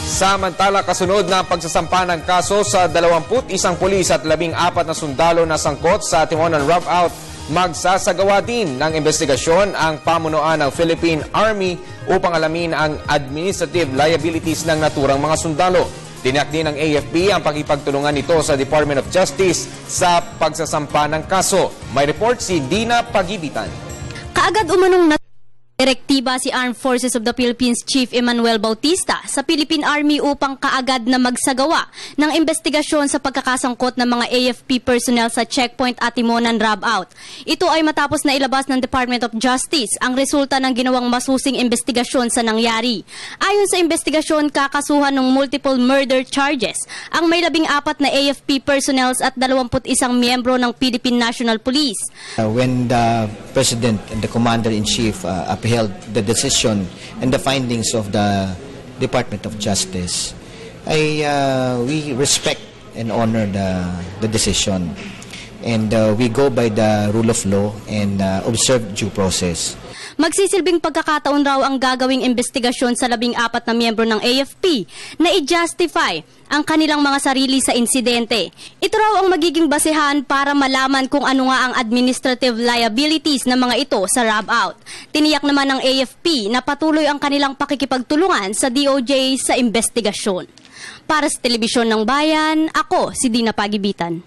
Samantala, kasunod na pagsasampa ng kaso sa 21 pulis at 14 na sundalo na sangkot sa Timonan Roughout, magsasagawa din ng investigasyon ang pamunuan ng Philippine Army upang alamin ang administrative liabilities ng naturang mga sundalo. Tiniyak din ng AFP ang pakipagtulungan nito sa Department of Justice sa pagsasampa ng kaso. May report si Dina Pagibitan. Kaagad umanong direktiba si Armed Forces of the Philippines Chief Emmanuel Bautista sa Philippine Army upang kaagad na magsagawa ng investigasyon sa pagkakasangkot ng mga AFP personnel sa checkpoint at Timonan Roughout. Ito ay matapos na ilabas ng Department of Justice ang resulta ng ginawang masusing investigasyon sa nangyari. Ayon sa investigasyon, kakasuhan ng multiple murder charges ang may 14 na AFP personnels at 21 miyembro ng Philippine National Police. When the President and the Commander-in-Chief upheld the decision and the findings of the Department of Justice, we respect and honor the decision, and we go by the rule of law and observe due process. Magsisilbing pagkakataon raw ang gagawing investigasyon sa 14 na miyembro ng AFP na i-justify ang kanilang mga sarili sa insidente. Ito raw ang magiging basehan para malaman kung ano nga ang administrative liabilities ng mga ito sa Roughout. Tiniyak naman ng AFP na patuloy ang kanilang pakikipagtulungan sa DOJ sa investigasyon. Para sa Telebisyon ng Bayan, ako si Dina Pagibitan.